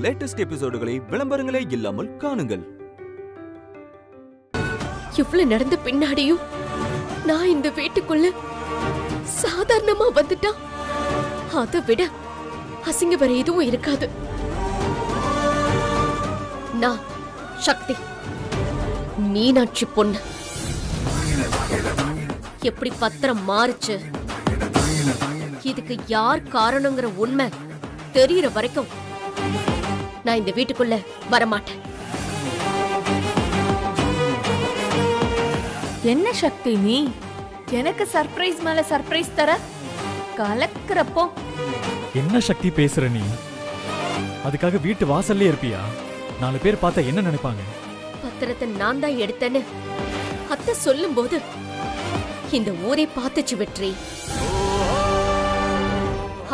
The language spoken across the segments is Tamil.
லேட்டஸ்ட் எபிசோடுகளை விளம்பரங்களே இல்லாமல் காணுங்கள். இவ்வளவு நடந்த பின்னாடியும் நான் இந்த வீட்டுக்குள்ள சாதாரணமா வந்துட்டா அதை விட அசிங்க வேற எதுவும் இருக்காது. நான் சக்தி, மீனாட்சி பொண்ணு. எப்படி பத்திரம் மாறுச்சு, இதுக்கு யார் காரணங்கிற உண்மை தெரியற வரைக்கும் நான் இந்த வீட்டுக்குள்ள வரமாட்டேன். என்ன சக்தி நீ எனக்கு சர்ப்ரைஸ் மேல சர்ப்ரைஸ் தர கலக்கிறப்போ? என்ன சக்தி பேசுற நீ? அதுக்காக வீட்டு வாசல்லே இருப்பியா? 4 பேர் பார்த்தா என்ன நினைப்பாங்க? பத்திரத்தை நான் தான் எடுத்தேன்னு அத்தை சொல்லும் போது இந்த ஊரை பார்த்துச்சு வெற்றி.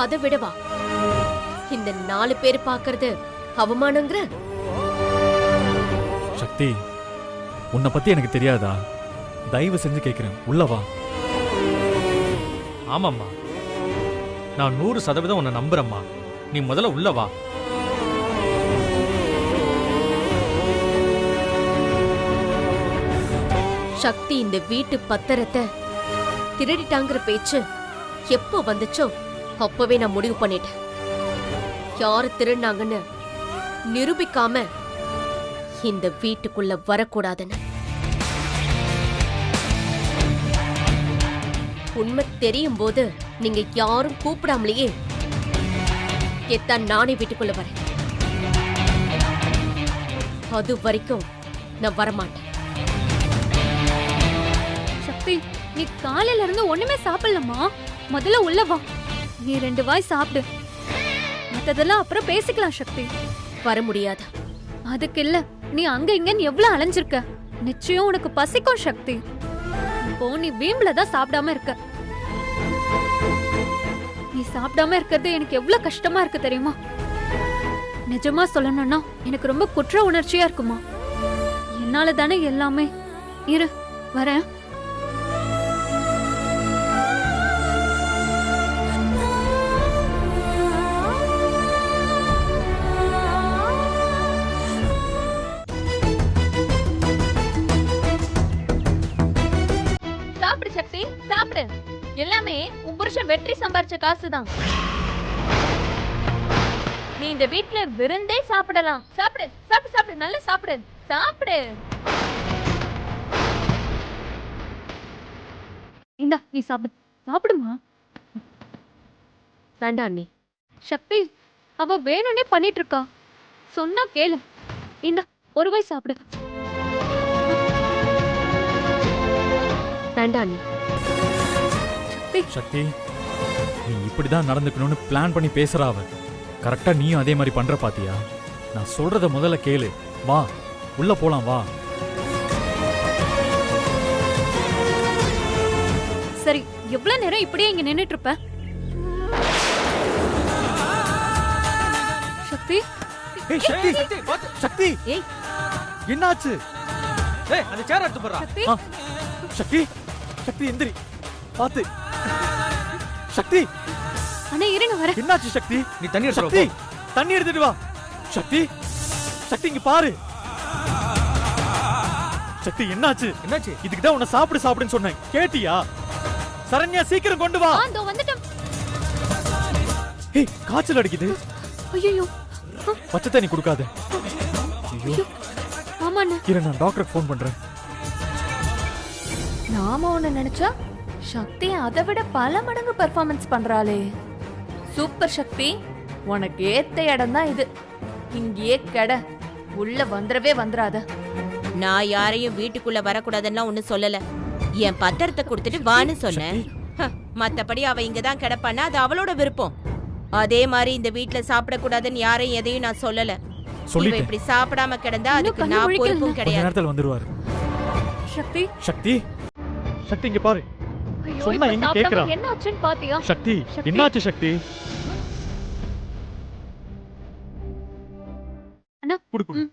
அதை விடவா இந்த 4 பேர் பார்க்கறது அவமானங்கிற? சக்தி, உன்னை பத்தி எனக்கு தெரியாதா? தயவு செஞ்சு கேட்கிறேன், உள்ள வா. ஆமாம்மா, நான் 100% உன்னை நம்புறேம்மா. நீ முதல்ல உள்ள வா. சக்தி இந்த வீட்டு பத்திரத்தை திருடிட்டாங்கிற பேச்சு எப்போ வந்துச்சோ அப்பவே நான் முடிவு பண்ணிட்டேன். யாரு திருடினாங்கன்னு நிரூபிக்காம இந்த வீட்டுக்குள்ள வரக்கூடாதுன்னு. உண்மை தெரியும் போது நீங்க யாரும் கூப்பிடாமலேயே எத்தான் நானே வீட்டுக்குள்ள வரேன். அது வரைக்கும் நான் வரமாட்டேன். சக்தி, நீ காலையில இருந்து ஒண்ணுமே சாப்பிடலமா. முதல்ல உள்ள வா. நீ 2 வாய் சாப்பிடு, மத்ததெல்லாம் அப்புறம் பேசிக்கலாம். சக்தி, வர முடியாது. அதுக்கு இல்ல, நீ அங்க இங்கன்னு எவ்வளவு அலைஞ்சிருக்க. நிச்சயம் உனக்கு பசிக்கும் சக்தி. இப்போ நீ வீம்புல தான் சாப்பிடாம இருக்க. நீ சாப்பிடாம இருக்கிறது எனக்கு எவ்வளவு கஷ்டமா இருக்கு தெரியுமா? நிஜமா சொல்லணும்னா எனக்கு ரொம்ப குற்ற உணர்ச்சியா இருக்குமா. என்னால தானே எல்லாமே. இரு வரேன். சாப்பிடு சக்தி, சாப்பிடு. எல்லாமே உன் புருஷன் வெற்றி சம்பாரிச்ச காசுதான். நீ இந்த வீட்ல விருந்தே சாப்பிடலாம். சாப்பிடு சாப்பிடு சாப்பிடு, நல்லா சாப்பிடு சாப்பிடு. இந்தா நீ சாப்பிடு. சாப்பிடுமா. வேண்டாம் அண்ணி. சக்தி, அவ வேணும்னே பண்ணிட்டு இருக்கா. சொன்னா கேளு. இந்தா 1 வாய் சாப்பிடு. வேண்டாம் அண்ணி. சக்தி, நீ இப்படிதான் நடந்துக்கணும்னு பிளான் பண்ணி பேசுறாவ. கரெக்டா நீயும் அதே மாதிரி பண்ற பாத்தியா? நான் சொல்றத முதல்ல கேளு. வா, உள்ள போலாம் வா. சரி, எவ்வளவு நேரம் இப்படியே இங்க நின்னுட்டு இருப்ப? சக்தி, ஏய் சக்தி, சக்தி, ஏய் என்னாச்சு? ஏய், அந்த சேர் எடுத்து போறா. சக்தி, சக்தி, சக்தி எந்திரி, பாத்து. சக்தி, அண்ணா இருங்க வர. என்னாச்சு சக்தி? நீ தண்ணி எடுத்து சக்தி, வா. தண்ணி எடுத்துட்டு வா. சக்தி, சக்தி இங்க பாரு. சக்தி என்னாச்சு? என்னாச்சு? இதுக்கு தான் உன்னை சாப்பிடு சாப்பிடுன்னு சொன்னேன், கேட்டியா? சரண்யா சீக்கிரம் கொண்டு வா. இதோ வந்துட்டேன். ஏய், காய்ச்சல் அடிக்குது. ஐயோ, பச்சை தண்ணி கொடுக்காத. ஐயோ, ஆமா அண்ணா. இரு, நான் டாக்டருக்கு ஃபோன் பண்றேன். நாம ஒண்ணு நினைச்சா சக்தி அதை விட பல மடங்கு பெர்ஃபார்மன்ஸ் பண்றாளே. சூப்பர் சக்தி, உனக்கு ஏத்த இடம் தான் இது. இங்கேயே கெட, உள்ள வந்துடவே வந்துடாத. நான் யாரையும் வீட்டுக்குள்ள வரக்கூடாதுன்னா ஒண்ணு சொல்லல. என் பத்திரத்தை கொடுத்துட்டு வான்னு சொன்னேன். மத்தபடி அவ இங்கதான் கிடப்பான்னா அது அவளோட விருப்பம். அதே மாதிரி இந்த வீட்டுல சாப்பிடக்கூடாதுன்னு யாரையும் எதையும் நான் சொல்லல. இவ இப்படி சாப்பிடாம கிடந்தா அதுக்கு நான் பொறுப்பும் கிடையாது. நேரத்துல வந்துருவாரு. சக்தி, சக்தி, சக்தி இங்க பாரு. சொன்னா எங்க கேக்குறா? என்ன ஆச்சுன்னு பாத்தியா? சக்தி, என்னாச்சு சக்தி? அண்ணா குடு குடு.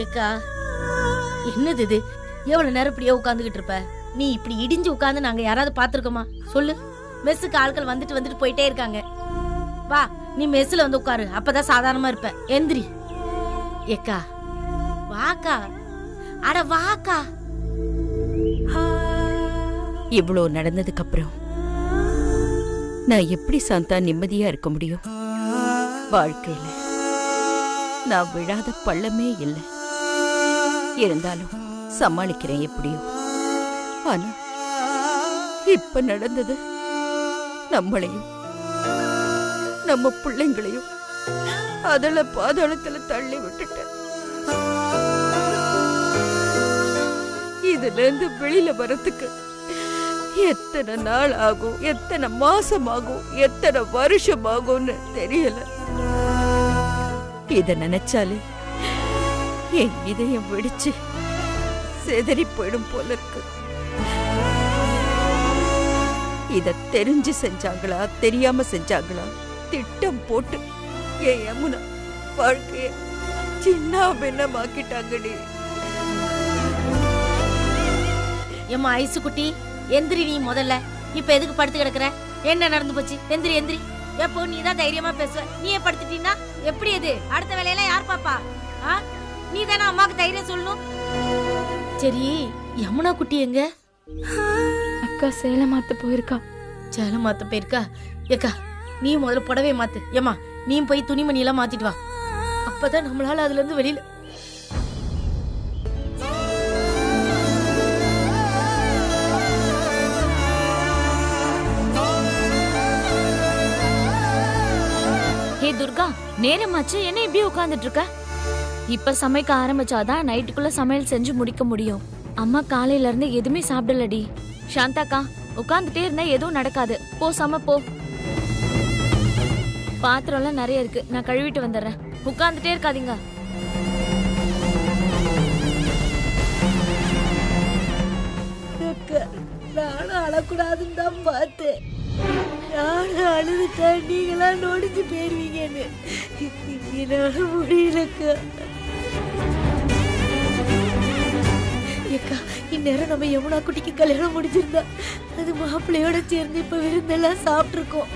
ஏக்கா என்னது இது? எவ்வளவு நேரம் இப்படியே உட்காந்துக்கிட்டு இருப்ப? நீ இப்படி இடிஞ்சு உட்காந்து நாங்க யாராவது பாத்துருக்கோமா சொல்லு? மெஸ்ஸுக்கு ஆட்கள் வந்துட்டு போயிட்டே இருக்காங்க. வா, நீ மெஸ்ல வந்து உட்காரு, அப்பதான் சாதாரணமா இருப்ப. எந்திரி ஏக்கா, வாக்கா, அட வாக்கா. இவ்வளோ நடந்ததுக்கு அப்புறம் நான் எப்படி சாந்தா நிம்மதியா இருக்க முடியும்? வாழ்க்கையில நான் விழாத பள்ளமே இல்லை. இருந்தாலும் சமாளிக்கிறேன் எப்படியோ. ஆனா இப்ப நடந்தது நம்மளையும் நம்ம பிள்ளைங்களையும் அதல பாதாளத்துல தள்ளி விட்டுட்டேன். இதுல இருந்து வெளியில வரத்துக்கு எத்தனை நாள் ஆகும், எத்தனை மாசம் ஆகும், எத்தனை வருஷம் ஆகும்னு தெரியல. இத நினைச்சாலே என் இதயம் வெடிச்சு செதறி போயிடும் போல இருக்கு. இத தெரிஞ்சு செஞ்சாங்களா தெரியாம செஞ்சாங்களா திட்டம் போட்டு என் யமுனா வாழ்க்கைய சின்ன பின்னமாக்கிட்டாங்கடி. ஏம்மா ஐசு குட்டி, எந்திரி நீ முதல்ல. இப்ப எதுக்கு படுத்து கிடக்குற? என்ன நடந்து போச்சு? எந்திரி எந்திரி. எப்போ நீ தான் தைரியமா பேசுவ, நீயே படுத்துட்டீன்னா எப்படி? அது அடுத்த வேலையெல்லாம் யார் பாப்பா? நீ தானே அம்மாக்கு தைரியம் சொல்லணும். சரி, யமுனா குட்டி எங்க? அக்கா சேலை மாத்த போயிருக்கா. சேலை மாத்த போயிருக்கா? ஏக்கா, நீ முதல்ல புடவை மாத்து. ஏமா, நீ போய் துணிமணி எல்லாம் மாத்திட்டு வா. அப்பதான் நம்மளால அதுல இருந்து வெளியில. ஹே துர்கா, நேரமாச்சு, என்ன இப்படி உட்கார்ந்துட்டு இருக்க? இப்ப சமைக்க ஆரம்பிச்சாதான் நைட்டுக்குள்ள சமையல் செஞ்சு முடிக்க முடியும். அம்மா காலையில இருந்து எதுவுமே சாப்பிடலடி. சாந்தாக்கா, உட்கார்ந்துட்டே இருந்தா எதுவும் நடக்காது. போ சமைப்போ. பாத்திரம் எல்லாம் நிறைய இருக்கு, நான் கழுவிட்டு வந்துடுறேன். உட்கார்ந்துட்டே இருக்காதீங்க. நானும் அழக்கூடாதுன்னு தான் பார்த்தேன். நானும் அழுதுட்டேன், நீங்களா நொடிஞ்சு போயிருவீங்கன்னு. என்னால முடியலக்கா. ஏக்கா, இந்நேரம் நம்ம யமுனா குட்டிக்கு கல்யாணம் முடிஞ்சிருந்தா அது மாப்பிள்ளையோட சேர்ந்து இப்ப விருந்தெல்லாம் சாப்பிட்டுருக்கோம்.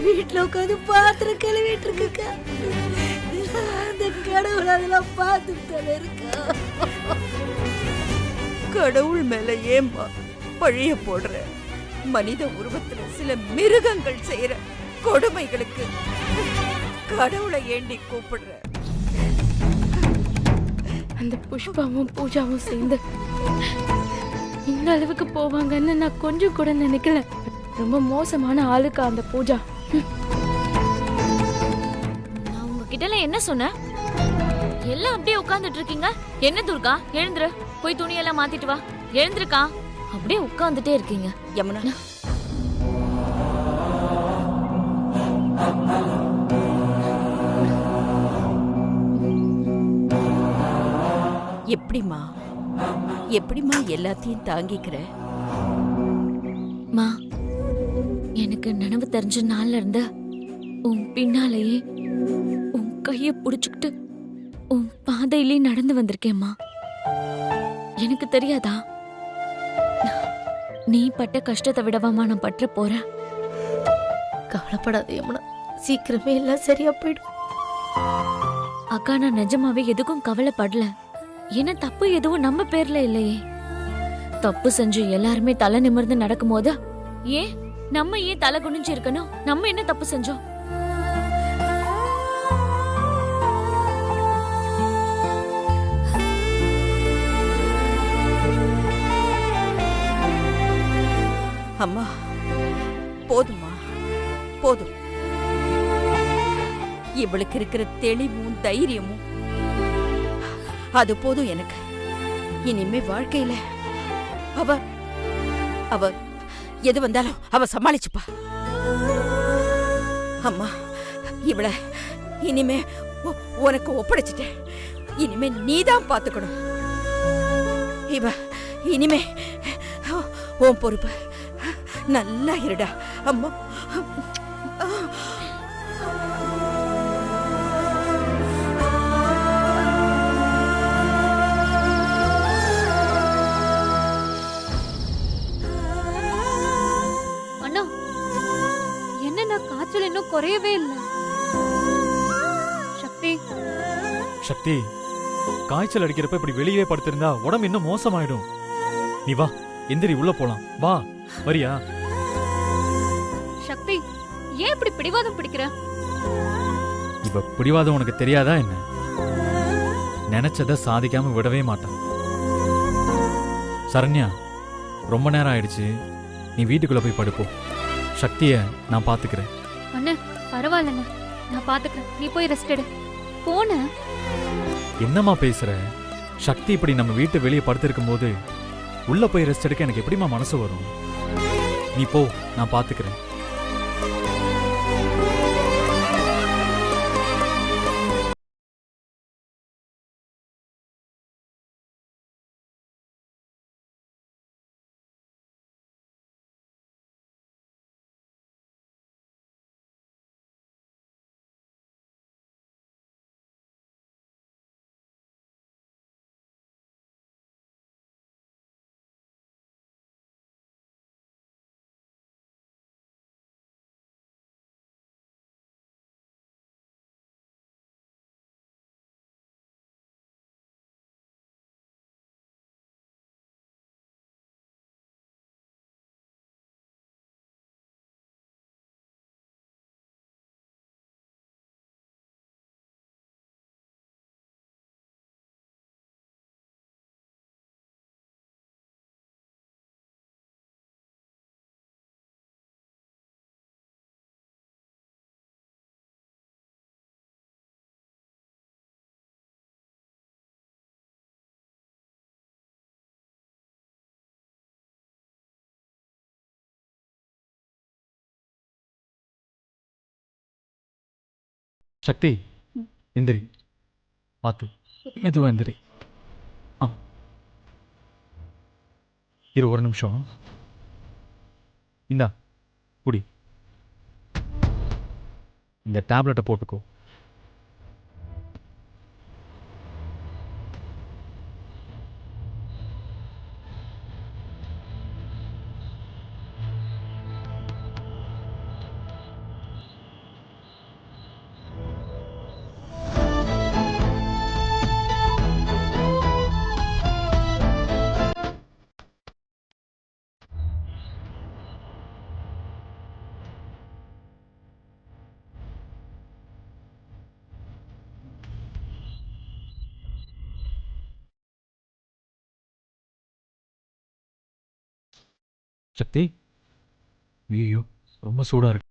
வீட்டுல உட்காந்து பாத்திரம் கழுவிட்டு இருக்கா. அந்த கடவுள் அதெல்லாம் பார்த்துட்டு இருக்கா. கடவுள் மேல ஏம்மா பழிய போடுற? மனித உருவத்துல சில மிருகங்கள் செய்யற கொடுமைகளுக்கு கடவுளை ஏண்டி கூப்பிடுற? அந்த புஷ்பாவும் பூஜாவும் சேர்ந்து இந்த அளவுக்கு போவாங்கன்னு நான் கொஞ்சம் கூட நினைக்கல. ரொம்ப மோசமான ஆளுக்கா அந்த பூஜா. நான் உங்ககிட்ட என்ன சொன்னேன்? எல்லாம் அப்படியே உட்கார்ந்துட்டு இருக்கீங்க. என்ன துர்கா, எழுந்துரு, போய் துணியெல்லாம் மாத்திட்டு வா. எழுந்திருக்கா, அப்படியே உட்கார்ந்துட்டே இருக்கீங்க. யமுனா, எப்படிமா எல்லாத்தையும் தாங்கிக்கிற? மா, எனக்கு நினைவு தெரிஞ்ச நாள்ல இருந்து உன் பின்னாலேயே உன் கைய புடிச்சுக்கிட்டு உன் பாதையிலே நடந்து வந்திருக்கேம்மா. எனக்கு தெரியாதா நீ பட்ட கஷ்டத்தை விடவாமா நான் பற்ற போறேன்? கவலைப்படாத யமுனா, சீக்கிரமே எல்லாம் சரியா போயிடும். அக்கா, நான் நிஜமாவே எதுக்கும் கவலைப்படல. ஏன்னா தப்பு எதுவும் நம்ம பேர்ல இல்லையே. தப்பு செஞ்சு எல்லாருமே தலை நிமிர்ந்து நடக்கும் போது ஏன் நம்ம ஏன் தலை குனிஞ்சு இருக்கணும்? நம்ம என்ன தப்பு செஞ்சோம்? அம்மா, போதுமா, போதும். இவளுக்கு இருக்கிற தெளிவும் தைரியமும் அது போதும் எனக்கு. இனிமே வாழ்க்கையில அவ எது வந்தாலும் அவ சமாளிச்சுப்பா. அம்மா, இவள இனிமே உனக்கு ஒப்படைச்சிட்டேன். இனிமே நீதான் பாத்துக்கணும். இவ இனிமே உன் பொறுப்பு. நல்லா இருடா அம்மா. குறையவே இல்லை. சக்தி சக்தி, காய்ச்சல் அடிக்கிறப்ப இப்படி வெளியே படுத்திருந்தா உடம்பு இன்னும் மோசமாயிடும். நீ வா, எந்திரி, உள்ள போலாம். வா, வரியா? சக்தி ஏன் இப்படி பிடிவாதம் பிடிக்கிற? இவ பிடிவாதம் உனக்கு தெரியாதா என்ன? நினைச்சத சாதிக்காம விடவே மாட்டான். சரண்யா, ரொம்ப நேரம் ஆயிடுச்சு, நீ வீட்டுக்குள்ள போய் படுப்போ. சக்திய நான் பாத்துக்கிறேன். அண்ணா பரவாயில்லண்ணா, நான் பாத்துக்கிறேன், நீ போய் ரெஸ்ட் எடு. போன என்னம்மா பேசுற? சக்தி இப்படி நம்ம வீட்டு வெளியே படுத்திருக்கும் போது உள்ள போய் ரெஸ்ட் எடுக்க எனக்கு எப்படிமா மனசு வரும்? நீ போ, நான் பாத்துக்கிறேன். சக்தி, எந்திரி, பார்த்து மெதுவா எந்திரி. இரு ஒரு நிமிஷம். இந்தா குடி, இந்த டேப்லெட்டை போட்டுக்கோ. சக்தி, ஐயோ ரொம்ப சூடா இருக்கு.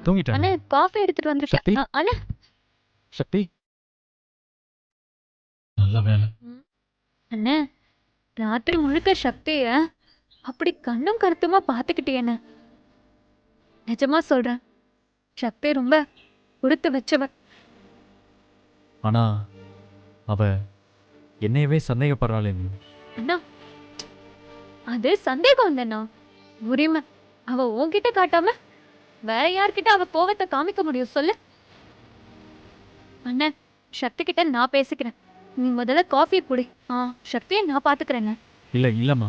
தூங்கிட்டேன். அண்ணா காஃபி எடுத்துட்டு சக்தி? வந்துட்டேன். அண்ணா சக்தி, நல்ல வேலை. அண்ணா ராத்திரி முழுக்க சக்திய அப்படி கண்ணும் கருத்துமா பாத்துக்கிட்டேன்னு நிஜமா சொல்றேன். சக்தி ரொம்ப கொடுத்து வச்சவ. ஆனா அவ என்னையவே சந்தேகப்படுறாளே. அண்ணா அது சந்தேகம் இல்லைண்ணா, உரிமை. அவ உன்கிட்ட காட்டாம வேற யார்கிட்ட அவ கோவத்தை காமிக்க முடியும் சொல்லு? அண்ணன் சக்தி கிட்ட நான் பேசிக்கிறேன், நீ முதல்ல காஃபி குடி. சக்தியை நான் பாத்துக்கிறேங்க. இல்ல இல்லம்மா,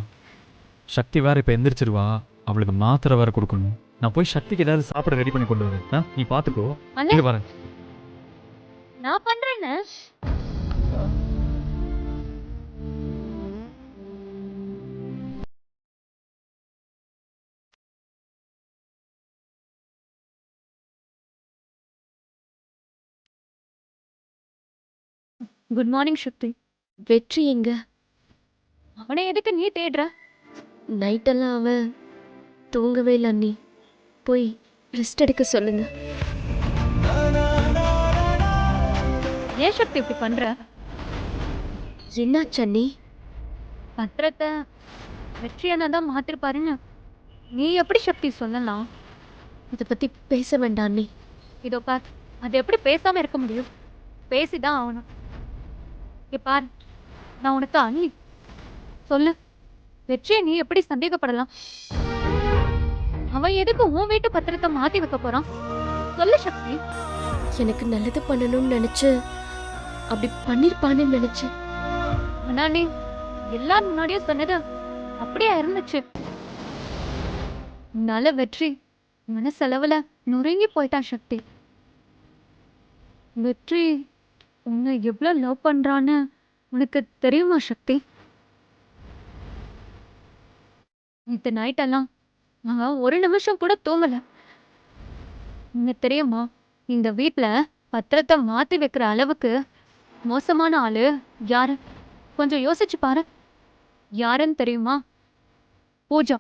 சக்தி வேற இப்ப எந்திரிச்சிருவா, அவளுக்கு மாத்திரை வேற கொடுக்கணும். நான் போய் சக்திக்கு ஏதாவது சாப்பிட ரெடி பண்ணி கொண்டு வரேன், நீ பாத்துக்கோ. இங்க வரேன். நான் பண்றேன்னு. குட் மார்னிங் சக்தி. வெற்றி எங்க? அவனை எதுக்கு நீ தேடுற? நைட்டெல்லாம் அவன் தூங்கவே இல்லை அண்ணி. போய் ரெஸ்ட் எடுக்க சொல்லுங்க. ஏன் சக்தி இப்படி பண்ற? என்னாச்சு அண்ணி? பத்திரத்தை வெற்றியான தான் மாத்திருப்பாருன்னு நீ எப்படி சக்தி சொல்லலாம்? இதை பத்தி பேச வேண்டாம் அண்ணி. இதோ பார், அது எப்படி பேசாம இருக்க முடியும்? பேசிதான் ஆகணும். இங்க பார், நான் உனக்கு அண்ணி. சொல்லு, வெற்றியை நீ எப்படி சந்தேகப்படலாம்? அவன் எதுக்கு உன் வீட்டு பத்திரத்தை மாத்தி வைக்க போறான்? சொல்லு சக்தி. எனக்கு நல்லது பண்ணணும்னு நினைச்சு அப்படி பண்ணிருப்பான்னு நினைச்சேன். ஆனா நீ எல்லாரும் முன்னாடியும் சொன்னது அப்படியே இருந்துச்சு. நல்ல வெற்றி மனசளவுல நொறுங்கி போயிட்டான் சக்தி. வெற்றி உன்னை எவ்வளவு லவ் பண்றான்னு உனக்கு தெரியுமா சக்தி? இந்த நைட்டெல்லாம் நான் ஒரு நிமிஷம் கூட தூங்கல. உனக்கு தெரியுமா, இந்த வீட்ல பத்திரத்தை மாத்தி வைக்கிற அளவுக்கு மோசமான ஆளு யாரு? கொஞ்சம் யோசிச்சு பாரு. யாருன்னு தெரியுமா? பூஜா.